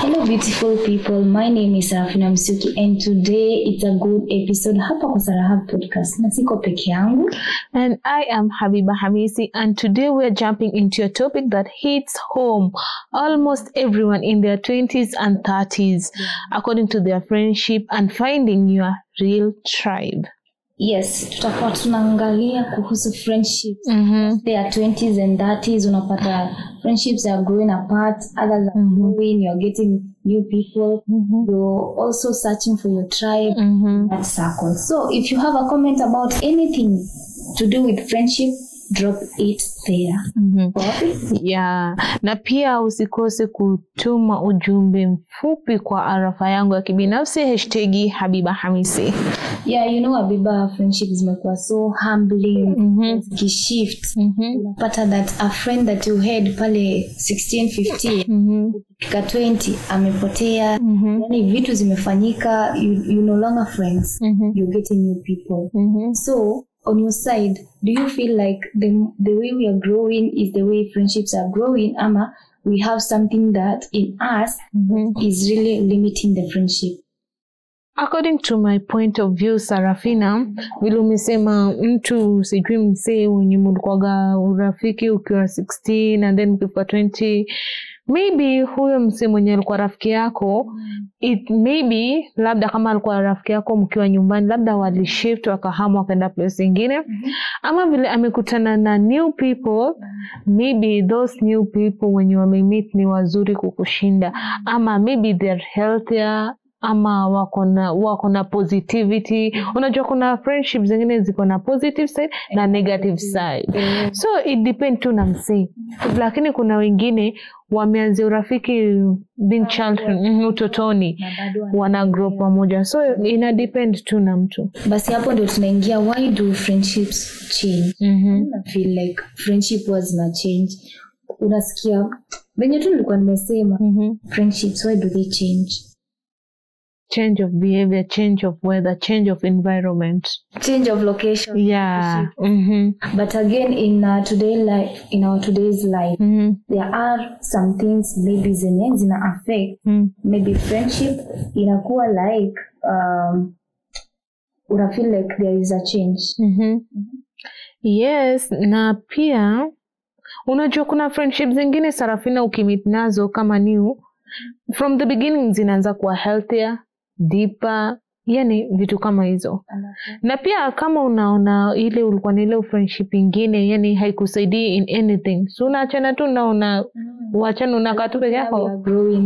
Hello beautiful people, my name is Sarafina Msuki and today it's a good episode hapa kwa Sarahab Podcast. Na siko peke yangu. And I am Habiba Hamisi, and today we are jumping into a topic that hits home almost everyone in their 20s and 30s according to their friendship and finding your real tribe. Yes, tutakuwa tunaangalia kuhusu friendships. They are 20s and 30s, unapata friendships are growing apart, others are growing, you're getting new people, you're also searching for your tribe, that circle. So if you have a comment about anything to do with friendship, drop it there. Yeah, na pia usikose kutuma ujumbe mfupi kwa arafa yangu ya kibinafsi #Habiba Hamisi. Yeah, you know Habiba, friendships zimekuwa so humbling, shift. Unapata that a friend that you had pale 16, 15, kika 20 amepotea, yani vitu zimefanyika, you no longer friends, you're getting new people. So on your side, do you feel like the way we are growing is the way friendships are growing, ama we have something that in us is really limiting the friendship? According to my point of view, Sarafina, vile umesema mtu sijui msee wenye mlikuwa urafiki ukiwa 16 and then ukiwa 20, maybe huyo msee mwenye alikuwa rafiki yako, it maybe labda kama alikuwa rafiki yako mkiwa nyumbani, labda walishift wakahama wakaenda place nyingine, ama vile amekutana na new people, maybe those new people when you meet ni wazuri kukushinda, ama maybe they're healthier, ama wako na positivity. Unajua kuna friendships zingine ziko na positive side na negative side. So it depends tu na msee. Lakini kuna wengine wameanza urafiki being childhood, utotoni, wana grow pamoja. So ina depend tu na mtu. Basi hapo ndio tunaingia, why do friendships change? I feel like friendship was na change. Unasikia venye tu nilikuwa nimesema, friendships, why do they change? Change of behavior, change of weather, change of environment, change of location. Yeah. But again, in our today's life, there are some things maybe zina affect. Maybe friendship inakuwa like una feel like there is a change. Yes, na pia unajua kuna friendships zingine Sarafina ukimit nazo kama new, from the beginning zinaanza kuwa healthier, deeper, yani vitu kama hizo. Na pia kama unaona ile ulikuwa na ile friendship nyingine yani haikusaidii in anything, so unaachana tu na uachana unakaa tu peke yako.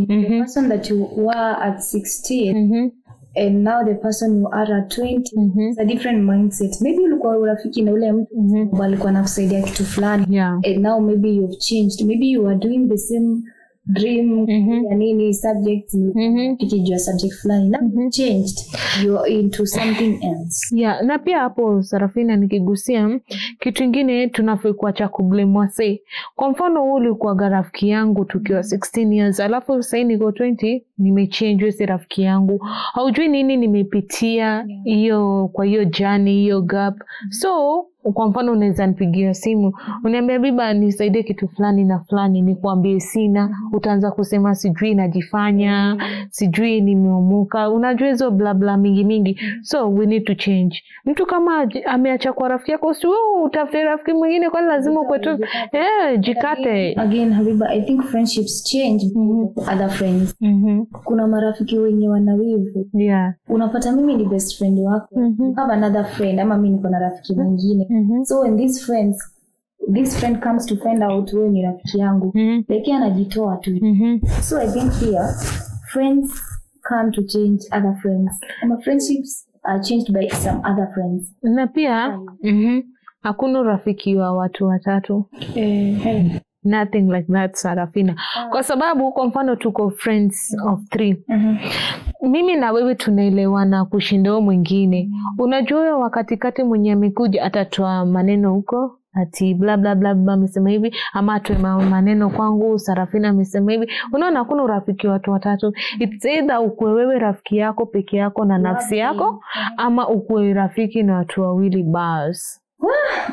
The person that you were at 16 and now the person you are at 20, it's a different mindset. Maybe ulikuwa urafiki na ule mtu alikuwa anakusaidia kitu fulani, and now maybe you've changed, maybe you are doing the same dream, yani subject, ikijua subject fulani na changed, you're into something else. Yeah, na pia hapo Sarafina nikigusia kitu kingine tunafai kuacha kublame wase. Kwa mfano ulikuwa rafiki yangu tukiwa 16 years, alafu sasa niko 20, nimechange si rafiki yangu. Haujui nini nimepitia hiyo kwa hiyo journey, hiyo gap. So kwa mfano unaweza nipigia simu, uniambia Biba nisaidie kitu fulani na fulani, nikwambie sina, utaanza kusema sijui najifanya, sijui nimeomuka, unajua hizo bla bla mingi. So we need to change. Mtu kama ameacha kwa rafiki yako, si wewe utafute rafiki mwingine, kwa lazima kwetu jikate. Again Habiba, I think friendships change with other friends. Kuna marafiki wenye wanawivu. Unapata mimi ni best friend wako, have another friend, ama mimi niko na rafiki mwingine. So when this friend comes to find out wewe ni rafiki yangu, like anajitoa tu. So I think here friends come to change other friends, and friendships are changed by some other friends. Na pia hakuna rafiki wa watu watatu. Nothing like that Sarafina. Kwa sababu kwa mfano tuko friends of 3. Mimi na wewe tunaelewana kushinda mwingine. Unajua wakati kati mwenye amekuja atatoa maneno huko, ati bla bla bla amesema hivi, ama atoe maneno kwangu Sarafina amesema hivi. Unaona hakuna urafiki watu watatu. It's either ukue wewe rafiki yako peke yako na nafsi yako, ama ukue rafiki na watu wawili basi.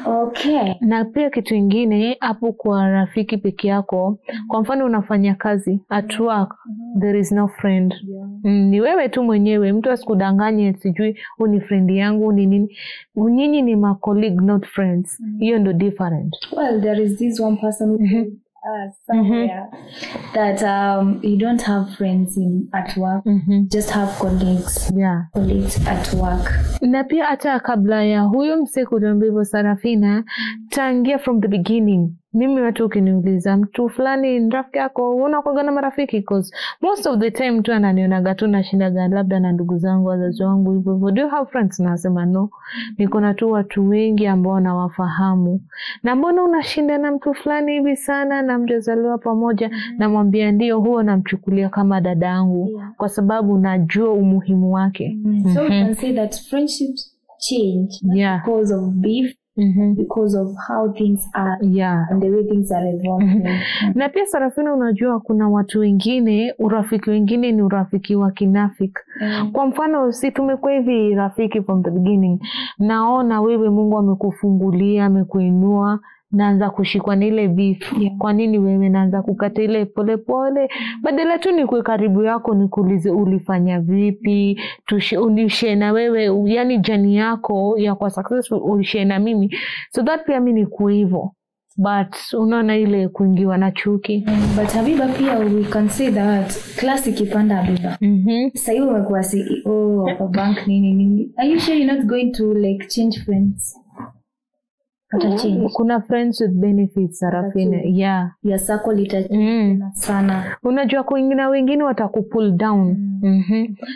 Okay. Na pia kitu ingine hapo kwa rafiki peke yako, kwa mfano unafanya kazi at work, there is no friend. Ni wewe tu mwenyewe, mtu asikudanganye sijui ni friend yangu ni nini. Nyinyi ni ma colleague not friends. Hiyo ndo different. Well, there is this one person who somewhere that you don't have friends at work, just have colleagues. Colleagues at work. Na pia hata kabla ya huyo mse kutuambia hivyo Sarafina, tangia from the beginning, mimi watu ukiniuliza mtu fulani rafiki yako unakuwa na marafiki, because most of the time mtu ananionaga tu nashindaga labda na ndugu zangu wazazi wangu hivyo. Do you have friends? Nasema no. Niko na tu watu wengi ambao nawafahamu. Na mbona unashinda na mtu fulani hivi sana na mjazaliwa pamoja? Namwambia ndio, huo namchukulia kama dadangu kwa sababu najua umuhimu wake. So you can say that friendships change because of beef. Because of how things are and the way things are evolving. Na pia Sarafina, unajua kuna watu wengine, urafiki wengine ni urafiki wa kinafiki. Kwa mfano si tumekuwa hivi rafiki from the beginning, naona wewe Mungu amekufungulia, amekuinua, naanza kushikwa na ile beef. Kwa nini wewe naanza kukata ile pole pole? Badala tu nikuwe karibu yako nikuulize ulifanya vipi, ushare na wewe, yani jani yako ya kwa successful ushare na mimi, so that pia mimi nikuwe hivyo. But unaona ile kuingiwa na chuki. But Habiba pia we can say that classic ipanda Habiba. Sasa hiyo umekuwa CEO of bank nini. Are you sure you're not going to like change friends? Kuna friends with benefits Sarafina. Ya circle itachange sana. Unajua wengine watakupull down.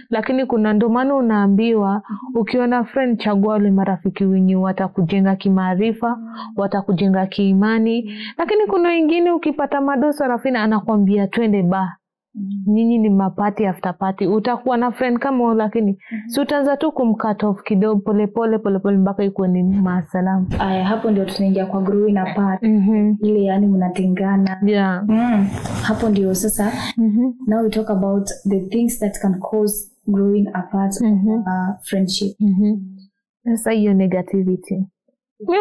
Lakini kuna ndo maana unaambiwa ukiona friend chagua wale marafiki wenye watakujenga kimaarifa, watakujenga kiimani. Lakini kuna wengine ukipata madosa Sarafina anakuambia twende ba. Nyinyi ni mapati after party. Utakuwa na friend kama lakini si utaanza tu kumcut off kidogo pole pole mpaka ikuwe ni masalamu. Hapo ndio tunaingia kwa growing apart. Ile yani mnatengana. Hapo ndio sasa now we talk about the things that can cause growing apart friendship. Sasa hiyo negativity. Mimi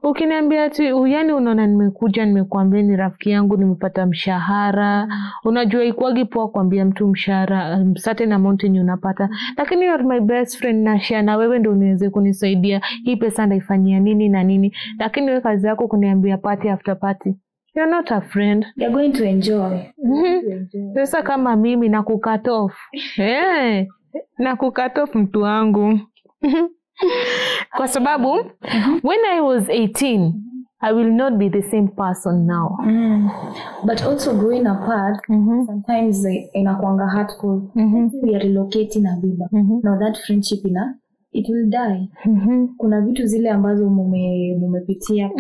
ukiniambia ati yani unaona nimekuja nimekuambia ni rafiki yangu nimepata mshahara, unajua ikuagi poa kuambia mtu mshahara certain amount yenye unapata, lakini you are my best friend na share na wewe ndio unaweza kunisaidia hii pesa ndaifanyia nini na nini, lakini wewe kazi yako kuniambia party after party. You're not a friend. You're going to enjoy. Sasa kama mimi na kucut off. Na kucut off mtu wangu. Kwa sababu when I was 18 I will not be the same person now. But also growing apart sometimes inakuanga hurtful. We are relocating Habiba. Now that friendship it will die. Kuna vitu zile ambazo mumepitia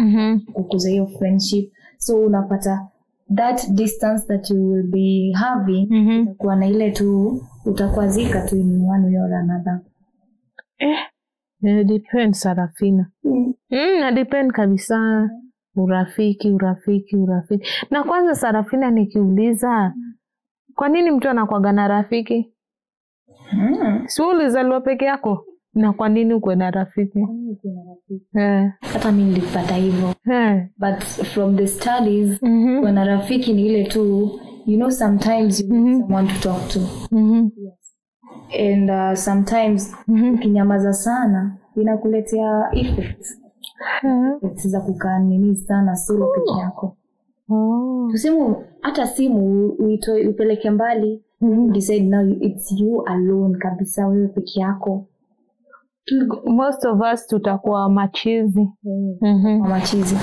kukuza hiyo friendship, so unapata that distance that you will be having utakuwa na ile tu utakwazika tu in one way or another. Depend Sarafina. Depend kabisa. Urafiki. Na kwanza Sarafina nikiuliza, kwa nini mtu anakuwa na rafiki? Si ulizaliwa peke yako? Na kwa nini uko na rafiki? Hata mimi nilipata hivyo. But from the studies, kuna rafiki ni ile tu, you know, sometimes you need someone to talk to. And sometimes ukinyamaza sana inakuletea effects. Za kukaa nini sana solo peke yako. Tuseme hata simu upeleke mbali, decide now it's you alone kabisa, wewe peke yako. Most of us tutakuwa machizi. Machizi.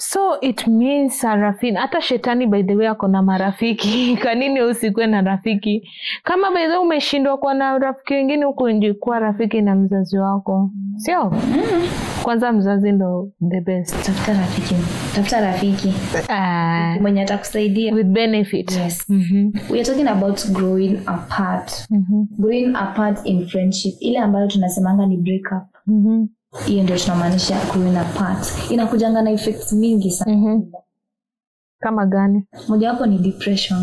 So it means Sarafina, hata shetani by the way ako na marafiki. Kwa nini usikuwe na rafiki? Kama by the way umeshindwa kuwa na rafiki wengine, uko nje kuwa rafiki na mzazi wako. Sio? Kwanza mzazi ndo the best. Tafuta rafiki. Mwenye atakusaidia with benefit. Yes. We are talking about growing apart. Growing apart in friendship. Ile ambayo tunasemanga ni break up. Hiyo ndio tunamaanisha growing apart. Inakujanga na effects mingi sana. Kama gani? Moja wapo ni depression.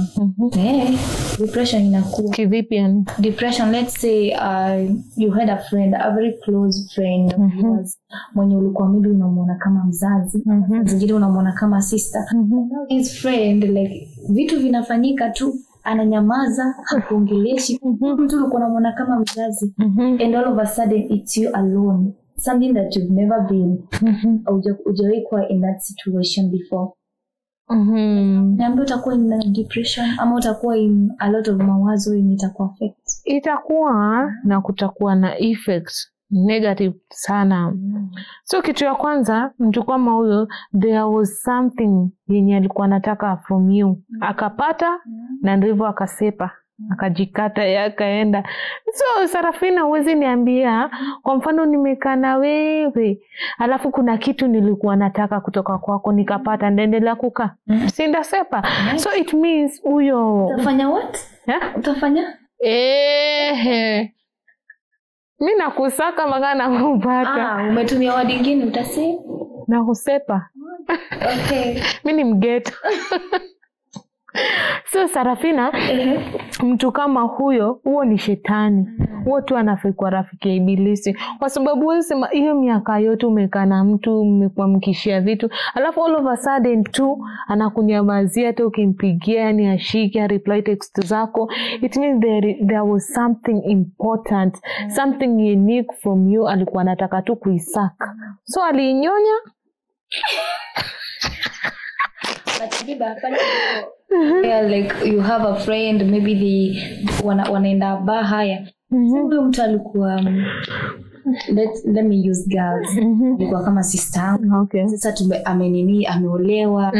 Depression inakuwa kivipi yani? Depression, let's say you had a friend, a very close friend, was mwenye ulikuwa maybe unamuona kama mzazi, zingine unamuona kama sister. His friend, like vitu vinafanyika tu ananyamaza, hakuongeleshi. Mtu ulikuwa unamuona kama mzazi, and all of a sudden it's you alone, something that you've never been hujawahi kuwa in that situation before. Niambia utakuwa in depression ama utakuwa in a lot of mawazo yenye itakuwa affect? Itakuwa na kutakuwa na effects negative sana. So kitu ya kwanza, mtu kama huyo, there was something yenye alikuwa anataka from you, akapata na ndivyo akasepa, akajikata yakaenda. So Sarafina, huwezi niambia kwa mfano nimekaa na wewe alafu kuna kitu nilikuwa nataka kutoka kwako nikapata ndaendelea kukaa, si ndasepa? So it means huyo utafanya what? Utafanya mimi nakusaka magana kupata. Umetumia word nyingine utasema na kusepa. Okay. Mimi ni mgeto. So Sarafina, mtu kama huyo, huo ni shetani. Huo tu anafikwa rafiki ya ibilisi. Kwa sababu wewe sema hiyo miaka yote umekaa na mtu, mmekuwa mkishia vitu, alafu all of a sudden tu anakunyamazia hata ukimpigia yani ashike reply text zako. It means there was something important, something unique from you, alikuwa anataka tu kuisaka. So alinyonya. But biba pale like you have a friend, maybe wanaenda haya. Huyo mtu alikuwa let me use girls. Alikuwa kama sister. Okay. Sasa ameolewa.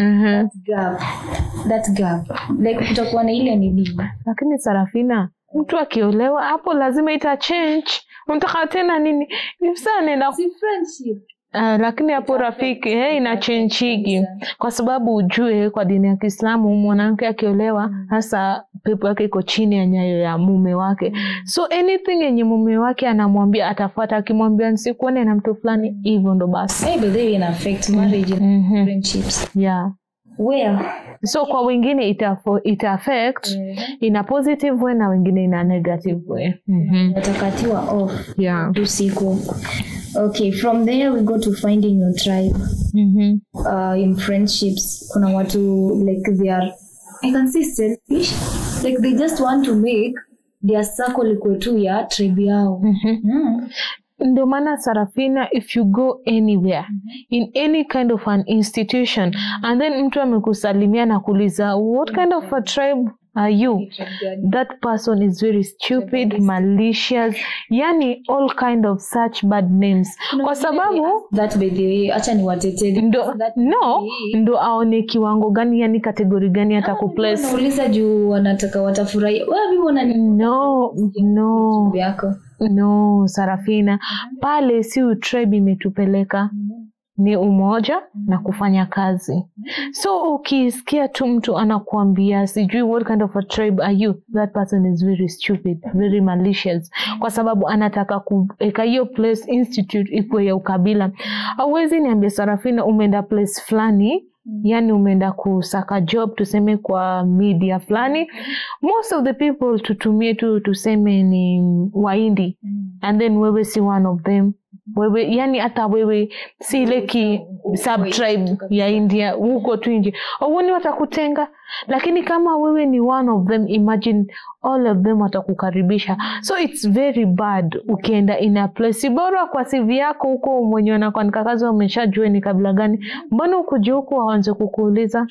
That gap. Like kutakuwa na ile nini. Lakini Sarafina, mtu akiolewa hapo lazima ita change. Unataka tena nini? Nifsane si friendship. Lakini hapo rafiki ina change kwa sababu ujue kwa dini ya Kiislamu mwanamke akiolewa hasa pepo yake iko chini ya nyayo ya mume wake. So anything yenye mume wake anamwambia atafuata, akimwambia nisikuone na mtu fulani hivyo ndo basi. I believe in affect marriage and friendships. Yeah. Well, so kwa wengine ita affect in a positive way na wengine in a negative way. Watakatiwa off. Yeah. Usiku. Okay, from there we go to finding your tribe. In friendships, kuna watu like they are, I can say selfish, like they just want to make their circle equal to ya tribe yao. Ndio maana Sarafina, if you go anywhere in any kind of an institution and then mtu amekusalimia na kuuliza what kind of a tribe are you, that person is very stupid, malicious, yani all kind of such bad names. Kwa sababu that by the way acha ni watetezi ndo aone kiwango gani, yani kategori gani atakuplace. Unauliza juu wanataka watafurahi wewe unaona no Sarafina, pale si tribe imetupeleka, ni umoja na kufanya kazi. So ukisikia tu mtu anakuambia sijui what kind of a tribe are you, that person is very stupid, very malicious, kwa sababu anataka kuweka hiyo place institute ikuwe ya ukabila. Hauwezi niambia Sarafina umeenda place fulani, yani umeenda kusaka job tuseme kwa media fulani, most of the people tutumie tu tuseme ni Wahindi, and then wewe si one of them. Wewe yani hata wewe si ile ki sub tribe ya India huko tu nje, uone watakutenga. Lakini kama wewe ni one of them, imagine all of them watakukaribisha. So it's very bad ukienda in a place. Bora kwa CV yako huko mwenye anakuandika kazi umeshajua ni kabila gani, mbona ukuje huko waanze kukuuliza.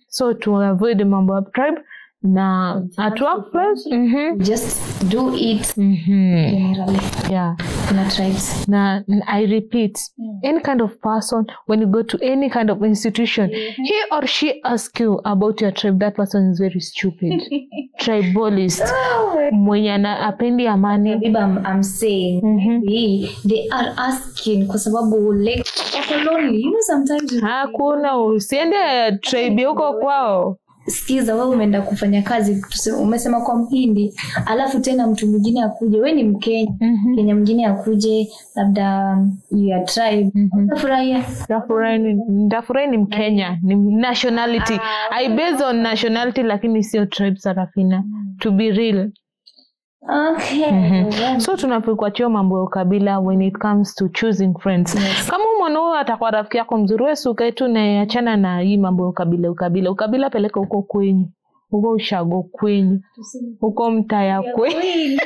So to avoid the mambo of tribe na at workplace just do it generally. Yeah, na tribes. Na I repeat, any kind of person, when you go to any kind of institution, he or she asks you about your tribe, that person is very stupid. Tribalist. Mwenye apendi amani. I'm saying they are asking kwa sababu like lonely, you know, sometimes hakuna usiende tribe huko kwao. sikiza wewe umeenda kufanya kazi umesema kwa Mhindi alafu tena mtu mwingine akuje wewe ni Mkenya Kenya mwingine akuje labda your tribe Ndafurahi ni Mkenya ni nationality I base on nationality lakini sio tribe Sarafina to be real. Okay. So tunapokuachia mambo ya ukabila when it comes to choosing friends. Yes. Kama mwanao atakuwa rafiki yako mzuri wewe ukae tu na achana na hii mambo ya ukabila peleka huko kwenyu. Huko ushago kwenyu. Huko mtaya kwenyu.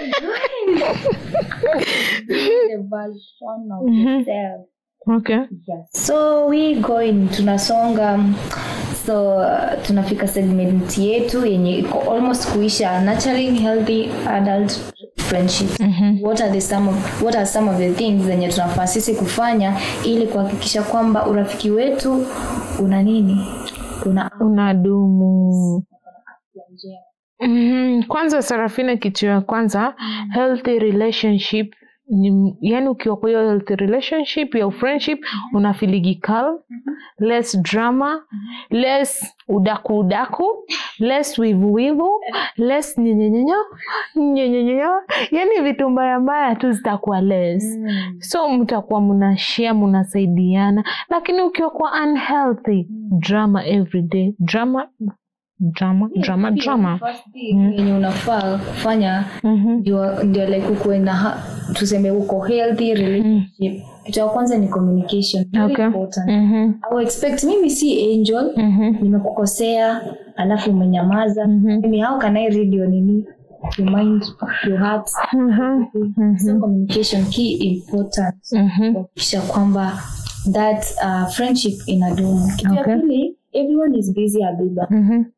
Okay. Yes. So we going tunasonga so tunafika segment yetu yenye iko almost kuisha nurturing healthy adult friendship. What are some of the things zenye tunafaa sisi kufanya ili kuhakikisha kwamba urafiki wetu una nini? Unadumu. Kwanza Sarafina kitu ya kwanza healthy relationship yani ukiwa kwa hiyo healthy relationship ya friendship unafiligi calm, less drama, less udaku, less wivu, less nyenyenyenyo, yani vitu mbaya tu zitakuwa less. So mtakuwa mnashare mnasaidiana, lakini ukiwa kwa unhealthy drama every day, drama yenye unafaa kufanya ndio like uko na tuseme uko healthy relationship. Kitu ya kwanza ni communication. Very important. I will expect mimi si angel nimekukosea alafu umenyamaza. Mimi how can I read your mind, your heart? So communication key important. Kisha kwamba that friendship inadumu. Kitu ya pili everyone is busy Abiba.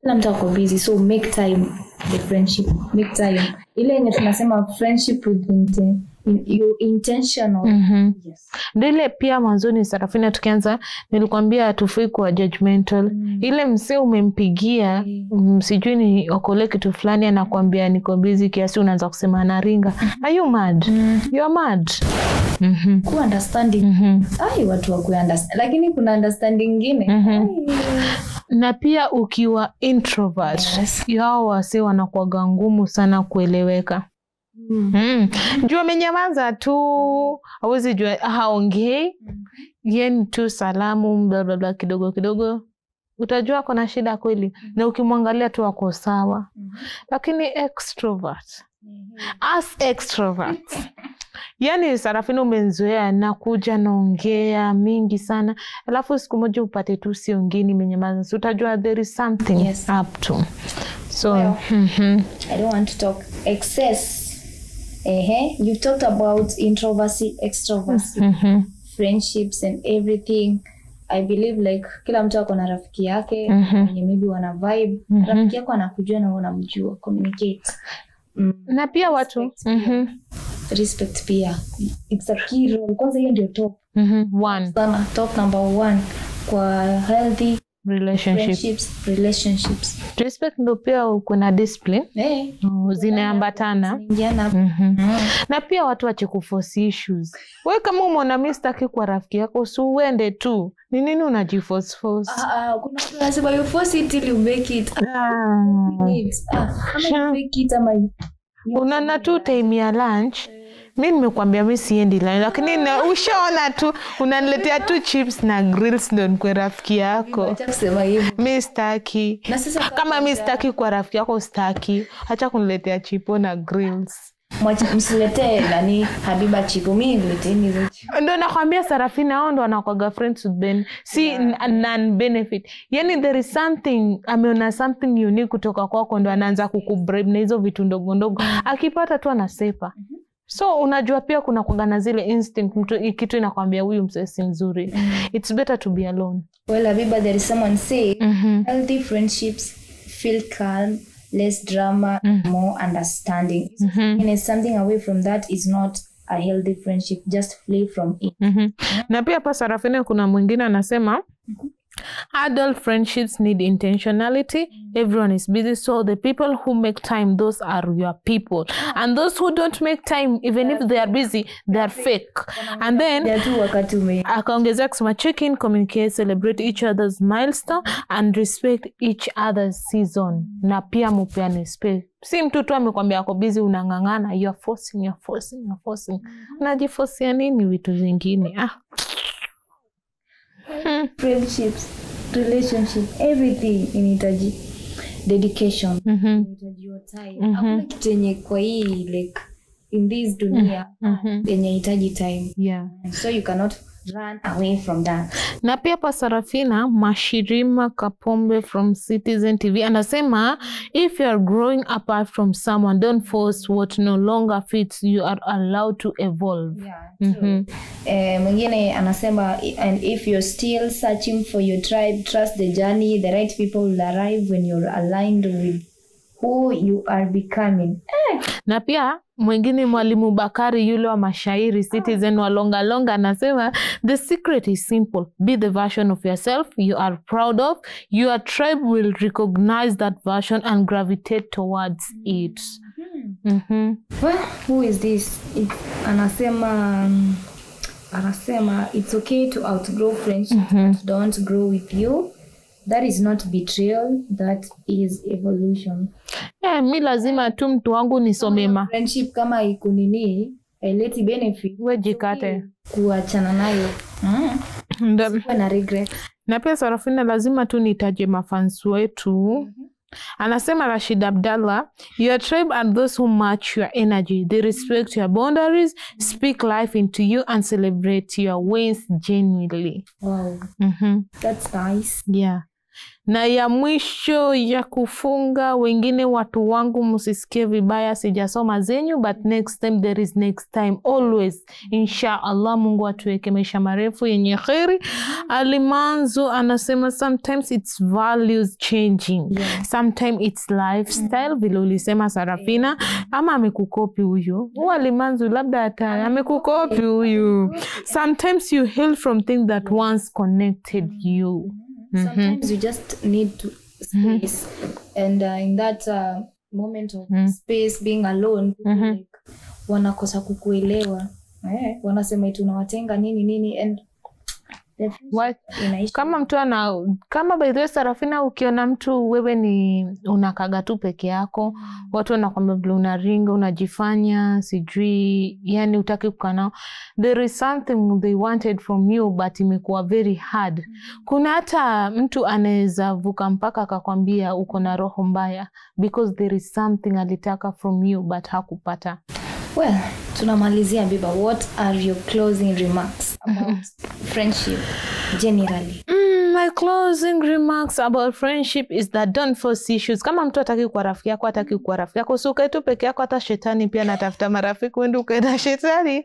Kila mtu ako busy so make time the friendship. Make time. Ile yenye tunasema friendship with intentional. Yes. Ndile pia mwanzoni Sarafina tukianza nilikwambia tufai kuwa judgmental. Ile msee umempigia sijui ni okole kitu fulani anakuambia niko busy kiasi unaanza kusema anaringa. Are you mad? You are mad. Ku understanding. Watu wa ku understand. Lakini kuna understanding nyingine. Na pia ukiwa introvert, yao wase wanakuwa ngumu sana kueleweka. Jua menyamaza tu, hawezi jua haongei, yeye tu salamu bla kidogo. Utajua kuna shida kweli na ukimwangalia tu wako sawa. Lakini extrovert. As extrovert. Yani Sarafina umenzoea na kuja naongea mingi sana. Alafu siku moja upate tu siongeni menyamaza. So utajua there is something up to. So well, I don't want to talk excess. You've talked about introversy, extroversy, friendships and everything. I believe like kila mtu ako na rafiki yake, maybe wana vibe. Rafiki yako anakujua na unamjua, communicate. Na pia watu respect pia. It's a key role. Kwanza hiyo ndio top. Top number 1 kwa healthy relationships. Respect ndio pia kuna discipline. Zinaambatana. Na pia watu wache kuforce issues. Wewe kama umeona mimi sitaki kwa rafiki yako usiende tu. Ni nini unajiforce? Kuna mtu anasema you force it till you make it. Ama you make it ama unana tu time ya lunch. Mimi nimekuambia mimi siendi lunch lakini ushaona tu unaniletea tu chips na grills ndio kwa rafiki yako. Mimi sitaki. Kama mimi sitaki kwa rafiki yako sitaki. Acha kuniletea chipo na grills. Msiletee nani Habiba chipo mimi nileteni hizo. Ndio nakwambia Sarafina hao ndio wanakuwa friends with Ben. Si non benefit. Yani there is something ameona something unique kutoka kwako ndio anaanza kukubribe na hizo vitu ndogo. Akipata tu anasepa. So unajua pia kuna kugana zile instinct mtu kitu inakwambia huyu msesi mzuri. It's better to be alone. Well Habiba there is someone say healthy friendships feel calm, less drama, more understanding. And something away from that is not a healthy friendship, just flee from it. Na pia hapa Sarafina kuna mwingine anasema Adult friendships need intentionality. Everyone is busy, so the people who make time, those are your people. And those who don't make time, even if they are busy, they are fake. And then akaongezea kusema check in, communicate, celebrate each other's milestone and respect each other's season. Na pia mupeane space. Si mtu tu amekwambia ako busy unangangana, you're forcing. Unajiforce nini vitu zingine? Friendships, relationship, everything inahitaji dedication, inahitaji your time. Hakuna kitu yenye kwa hii like in this dunia yenye inahitaji time. Yeah. So you cannot run away from that. Na pia pa Sarafina Mashirima Kapombe from Citizen TV anasema if you are growing apart from someone, don't force what no longer fits. You are allowed to evolve. Yeah, mwingine anasema and if you're still searching for your tribe, trust the journey. The right people will arrive when you're aligned with who you are becoming. Na pia mwingine Mwalimu Bakari yule wa mashairi Citizen wa longa anasema the secret is simple. Be the version of yourself you are proud of. Your tribe will recognize that version and gravitate towards it. Well, who is this? Anasema it's okay to outgrow friendships that don't grow with you. That is not betrayal, that is evolution. Mi lazima tu mtu wangu nisomema. Friendship kama ikunini, haileti benefit. Wejikate. Kuachana nayo. Na regret. Na pia Sarafina lazima tu nitaje mafans wetu. Anasema Rashid Abdallah, your tribe are those who match your energy. They respect your boundaries, speak life into you and celebrate your wins genuinely. Wow. That's nice. Yeah. Na ya mwisho ya kufunga, wengine watu wangu msisikie vibaya sijasoma zenyu, but next time there is next time always. Inshallah Mungu atuweke maisha marefu yenye kheri. Alimanzo anasema sometimes it's values changing. Sometimes it's lifestyle vile ulisema Sarafina, ama amekukopi huyo. Alimanzo labda hata amekukopi huyo. Sometimes you heal from things that once connected you. Sometimes you just need to space, and in that moment of space, being alone, like, wanakosa kukuelewa, wanasema itu unawatenga nini and kama mtu kama by the way Sarafina, ukiona mtu wewe ni unakaga tu peke yako, watu wanakwambia vile unaringa, unajifanya sijui, yani utaki kukana, there is something they wanted from you but imekuwa very hard. Kuna hata mtu anaweza vuka mpaka akakwambia uko na roho mbaya because there is something alitaka from you but hakupata. Well, tunamalizia Biba, what are your closing remarks about friendship generally? My closing remarks about friendship is that don't force issues. Kama mtu hataki kuwa rafiki yako, so ukae tu peke yako, hata shetani pia anatafuta marafiki, wewe ukaenda shetani.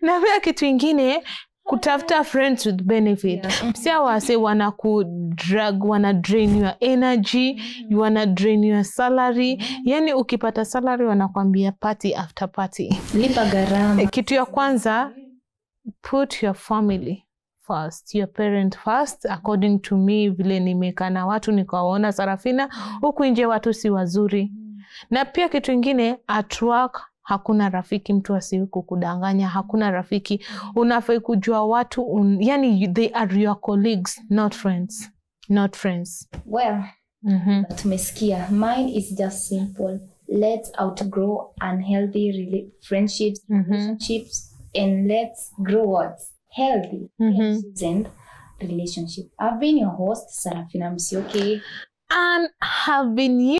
Na pia kitu kingine, kutafuta friends with benefit. Sia wase wana drain your energy, you wanna drain your salary. Yani ukipata salary wanakwambia party after party. Lipa gharama. Kitu ya kwanza, put your family first, your parent first. According to me, vile nimekana watu nikawaona Sarafina, huku nje watu si wazuri. Na pia kitu kingine, at work hakuna rafiki mtu asiwe kukudanganya, hakuna rafiki. Unafai kujua watu, yani they are your colleagues, not friends. Not friends. Well, tumesikia. Mine is just simple. Let's outgrow unhealthy friendships, relationships, and let's grow what's healthy friendships and relationships. I've been your host, Sarafina Msioke. And have been you.